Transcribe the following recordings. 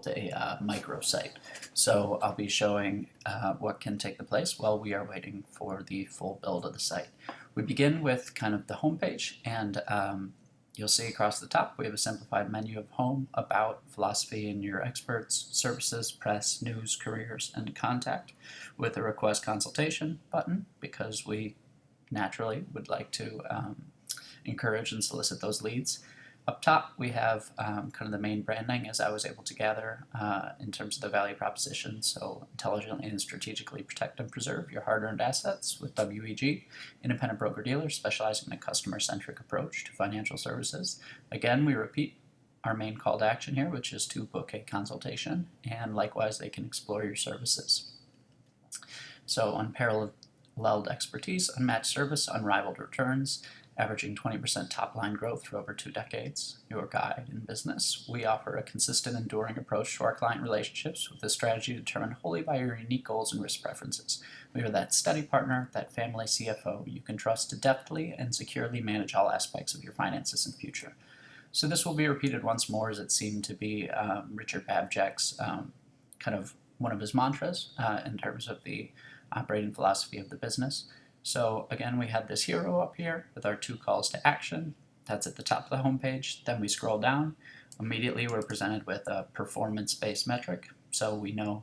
a microsite. So I'll be showing what can take the place while we are waiting for the full build of the site. We begin with kind of the home page, and you'll see across the top we have a simplified menu of home, about, philosophy, and your experts, services, press, news, careers, and contact, with a request consultation button because we naturally would like to encourage and solicit those leads. Up top, we have kind of the main branding, as I was able to gather in terms of the value proposition. So intelligently and strategically protect and preserve your hard-earned assets with WEG, independent broker-dealer specializing in a customer-centric approach to financial services. Again, we repeat our main call to action here, which is to book a consultation, and likewise they can explore your services. So unparalleled expertise, unmatched service, unrivaled returns, averaging 20% top-line growth for over 2 decades, your guide in business. We offer a consistent, enduring approach to our client relationships with a strategy determined wholly by your unique goals and risk preferences. We are that steady partner, that family CFO you can trust to deftly and securely manage all aspects of your finances and future. So this will be repeated once more, as it seemed to be Richard Babjack's kind of one of his mantras in terms of the operating philosophy of the business. So again, we had this hero up here with our 2 calls to action. That's at the top of the homepage. Then we scroll down. Immediately we're presented with a performance-based metric. So we know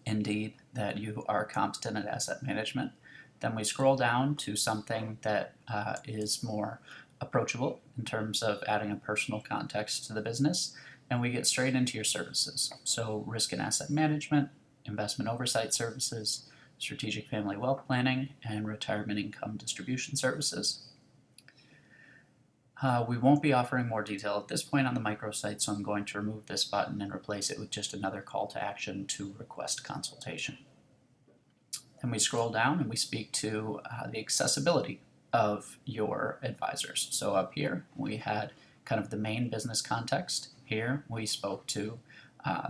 indeed that you are competent at asset management. Then we scroll down to something that is more approachable in terms of adding a personal context to the business. And we get straight into your services. So risk and asset management, investment oversight services, strategic family wealth planning, and retirement income distribution services. We won't be offering more detail at this point on the microsite, so I'm going to remove this button and replace it with just another call to action to request consultation. Then we scroll down and we speak to the accessibility of your advisors. So up here we had kind of the main business context. Here we spoke to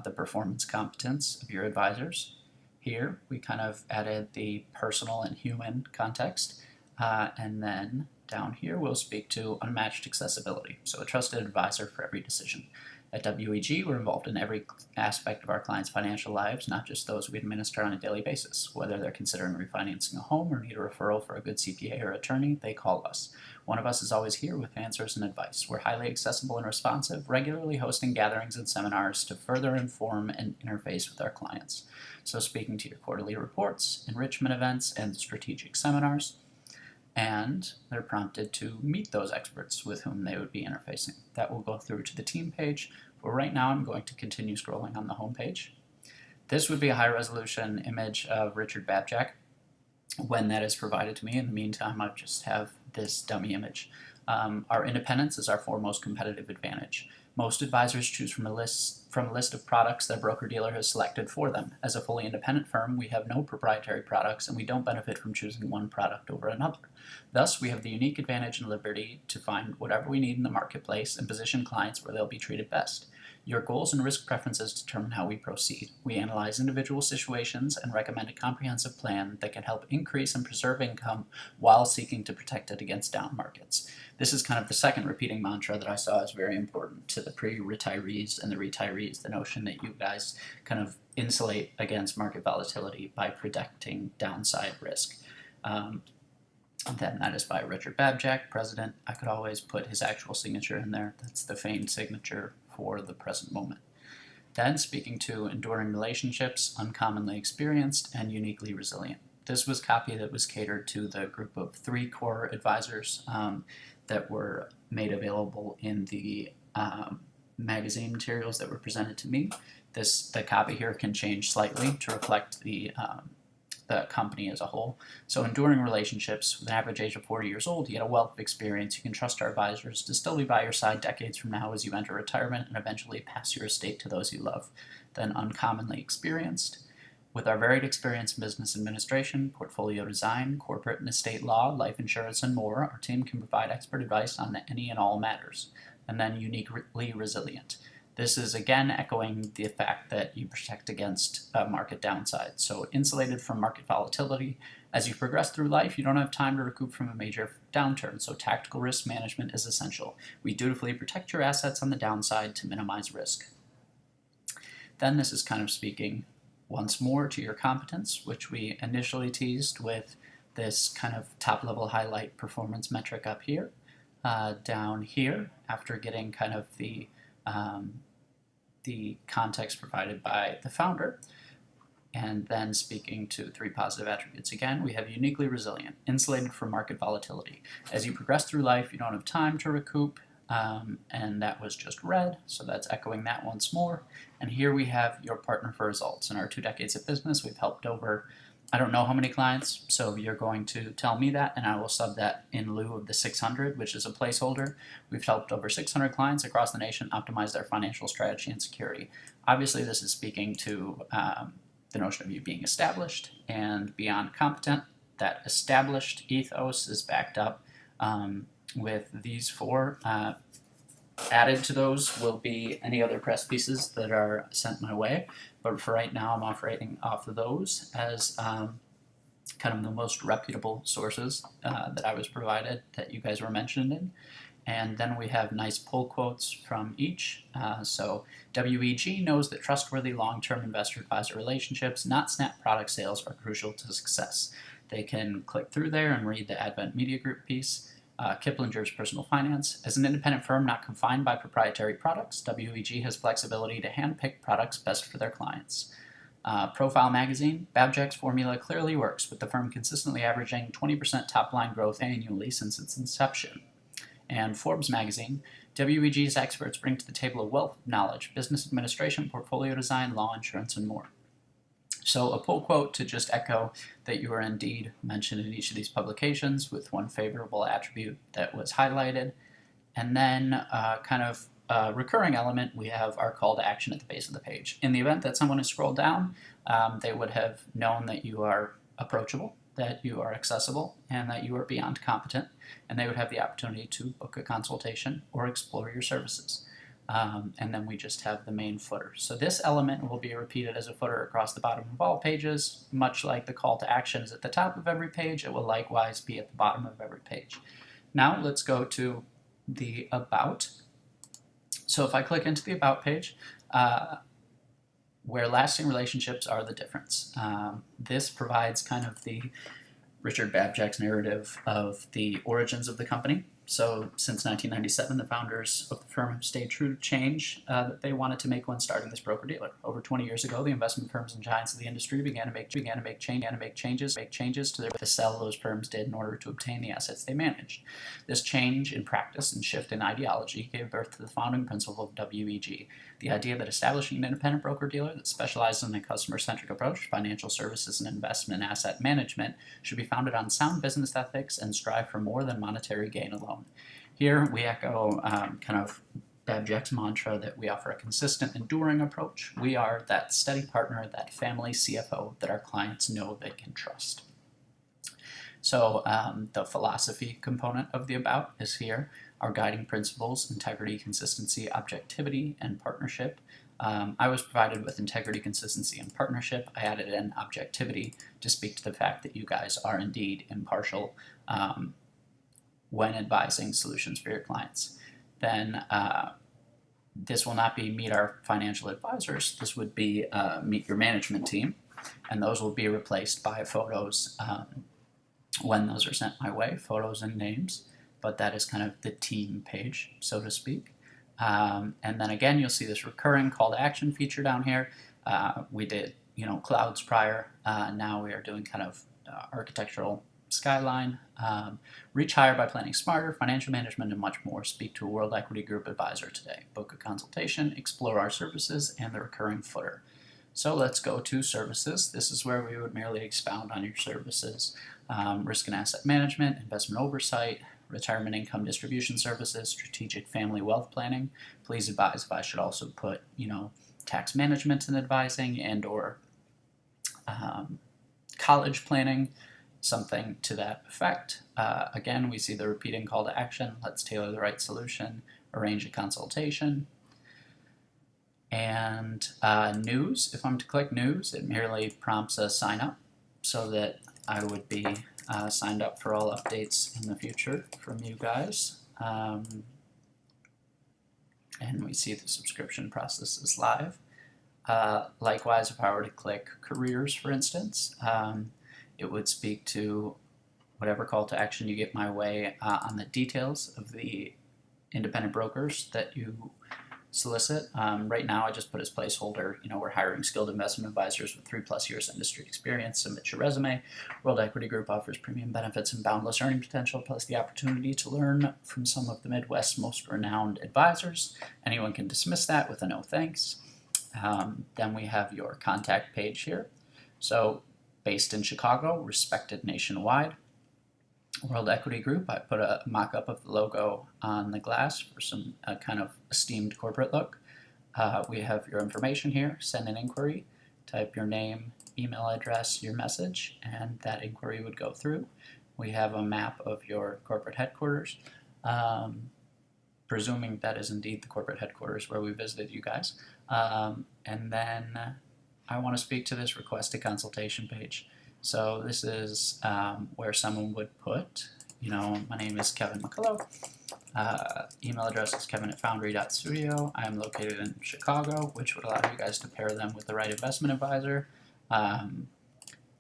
the performance competence of your advisors. Here we kind of added the personal and human context, and then down here we'll speak to unmatched accessibility, so a trusted advisor for every decision. At WEG, we're involved in every aspect of our clients' financial lives, not just those we administer on a daily basis. Whether they're considering refinancing a home or need a referral for a good CPA or attorney, they call us. One of us is always here with answers and advice. We're highly accessible and responsive, regularly hosting gatherings and seminars to further inform and interface with our clients. So speaking to your quarterly reports, enrichment events, and strategic seminars. And they're prompted to meet those experts with whom they would be interfacing. That will go through to the team page, but right now I'm going to continue scrolling on the home page. This would be a high-resolution image of Richard Babjack when that is provided to me. In the meantime, I just have this dummy image. Our independence is our foremost competitive advantage. Most advisors choose from a list of products their broker-dealer has selected for them. As a fully independent firm, we have no proprietary products, and we don't benefit from choosing one product over another. Thus, we have the unique advantage and liberty to find whatever we need in the marketplace and position clients where they'll be treated best. Your goals and risk preferences determine how we proceed. We analyze individual situations and recommend a comprehensive plan that can help increase and preserve income while seeking to protect it against down markets. This is kind of the second repeating mantra that I saw as very important to the pre-retirees and the retirees, the notion that you guys kind of insulate against market volatility by protecting downside risk. Then that is by Richard Babjack, president. I could always put his actual signature in there. That's the feigned signature for the present moment. Then speaking to enduring relationships, uncommonly experienced, and uniquely resilient. This was copy that was catered to the group of 3 core advisors that were made available in the magazine materials that were presented to me. The copy here can change slightly to reflect the company as a whole. So enduring relationships, with an average age of 40 years old, you get a wealth of experience. You can trust our advisors to still be by your side decades from now as you enter retirement and eventually pass your estate to those you love. Then uncommonly experienced. With our varied experience in business administration, portfolio design, corporate and estate law, life insurance, and more, our team can provide expert advice on any and all matters. And then uniquely resilient. This is again echoing the fact that you protect against market downside. So insulated from market volatility. As you progress through life, you don't have time to recoup from a major downturn, so tactical risk management is essential. We dutifully protect your assets on the downside to minimize risk. Then this is kind of speaking once more to your competence, which we initially teased with this kind of top-level highlight performance metric up here. Down here, after getting kind of the context provided by the founder, and then speaking to 3 positive attributes again, we have uniquely resilient, insulated from market volatility. As you progress through life, you don't have time to recoup, and that was just red, so that's echoing that once more. And here we have your partner for results. In our 2 decades of business, we've helped over, I don't know how many clients, so you're going to tell me that, and I will sub that in lieu of the 600, which is a placeholder. We've helped over 600 clients across the nation optimize their financial strategy and security. Obviously, this is speaking to the notion of you being established and beyond competent. That established ethos is backed up with these 4. Added to those will be any other press pieces that are sent my way, but for right now I'm operating off of those as kind of the most reputable sources that I was provided that you guys were mentioned in. And then we have nice pull quotes from each. So WEG knows that trustworthy long-term investor-advisor relationships, not snap product sales, are crucial to success. They can click through there and read the Advent Media Group piece. Kiplinger's Personal Finance. As an independent firm not confined by proprietary products, WEG has flexibility to handpick products best for their clients. Profile Magazine, Babjack's formula clearly works, with the firm consistently averaging 20% top-line growth annually since its inception. And Forbes Magazine, WEG's experts bring to the table a wealth of knowledge, business administration, portfolio design, law, insurance, and more. So a pull quote to just echo that you are indeed mentioned in each of these publications with one favorable attribute that was highlighted. And then kind of a recurring element, we have our call to action at the base of the page. In the event that someone has scrolled down, they would have known that you are approachable, that you are accessible, and that you are beyond competent, and they would have the opportunity to book a consultation or explore your services. And then we just have the main footer. So this element will be repeated as a footer across the bottom of all pages, much like the call to action is at the top of every page. It will likewise be at the bottom of every page. Now let's go to the About. So if I click into the About page, where lasting relationships are the difference. This provides kind of the Richard Babjack's narrative of the origins of the company. So since 1997, the founders of the firm have stayed true to change that they wanted to make when starting this broker-dealer. Over 20 years ago, the investment firms and giants of the industry began to make changes to to sell those firms did in order to obtain the assets they managed. This change in practice and shift in ideology gave birth to the founding principle of WEG, the idea that establishing an independent broker-dealer that specializes in a customer-centric approach to financial services and investment asset management should be founded on sound business ethics and strive for more than monetary gain alone. Here we echo kind of Babjack's mantra that we offer a consistent, enduring approach. We are that steady partner, that family CFO that our clients know they can trust. So the philosophy component of the About is here. Our guiding principles: integrity, consistency, objectivity, and partnership. I was provided with integrity, consistency, and partnership. I added in objectivity to speak to the fact that you guys are indeed impartial when advising solutions for your clients. Then this will not be meet our financial advisors. This would be meet your management team, and those will be replaced by photos when those are sent my way, photos and names, but that is kind of the team page, so to speak. And then again, you'll see this recurring call to action feature down here. We did, clouds prior. Now we are doing kind of architectural skyline. Reach higher by planning smarter, financial management, and much more. Speak to a World Equity Group advisor today. Book a consultation, explore our services, and the recurring footer. So let's go to services. This is where we would merely expound on your services. Risk and asset management, investment oversight, retirement income distribution services, strategic family wealth planning. Please advise if I should also put, tax management and advising and or college planning, something to that effect. Again, we see the repeating call to action. Let's tailor the right solution, arrange a consultation. And news, if I'm to click news, it merely prompts a sign up so that I would be signed up for all updates in the future from you guys. And we see the subscription process is live. Likewise, if I were to click careers, for instance, it would speak to whatever call to action you get my way on the details of the independent brokers that you solicit. Right now, I just put as placeholder, we're hiring skilled investment advisors with 3+ years industry experience. Submit your resume. World Equity Group offers premium benefits and boundless earning potential, plus the opportunity to learn from some of the Midwest's most renowned advisors. Anyone can dismiss that with a no thanks. Then we have your contact page here. So, based in Chicago, respected nationwide. World Equity Group, I put a mock-up of the logo on the glass for some kind of esteemed corporate look. We have your information here. Send an inquiry, type your name, email address, your message, and that inquiry would go through. We have a map of your corporate headquarters, presuming that is indeed the corporate headquarters where we visited you guys. And then I want to speak to this request a consultation page. So this is where someone would put, my name is Kevin McCullough. Email address is kevin@foundry.studio. I am located in Chicago, which would allow you guys to pair them with the right investment advisor.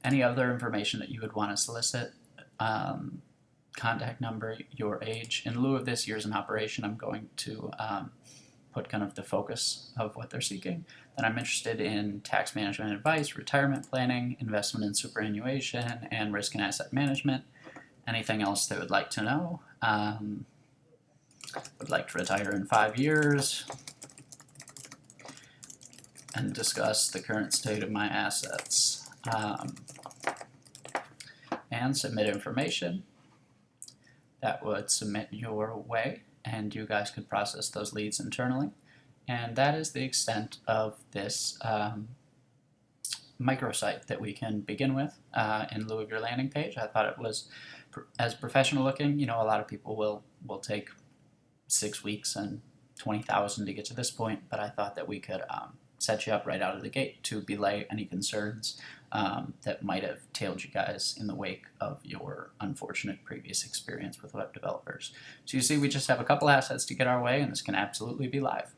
Any other information that you would want to solicit, contact number, your age. In lieu of this years in operation, I'm going to put kind of the focus of what they're seeking. Then I'm interested in tax management advice, retirement planning, investment and superannuation, and risk and asset management. Anything else they would like to know? Would like to retire in 5 years and discuss the current state of my assets. And submit information that would submit your way, and you guys could process those leads internally. And that is the extent of this microsite that we can begin with in lieu of your landing page. I thought it was as professional looking. A lot of people will take 6 weeks and 20,000 to get to this point, but I thought that we could set you up right out of the gate to belay any concerns that might have tailed you guys in the wake of your unfortunate previous experience with web developers. So you see, we just have a couple assets to get our way, and this can absolutely be live.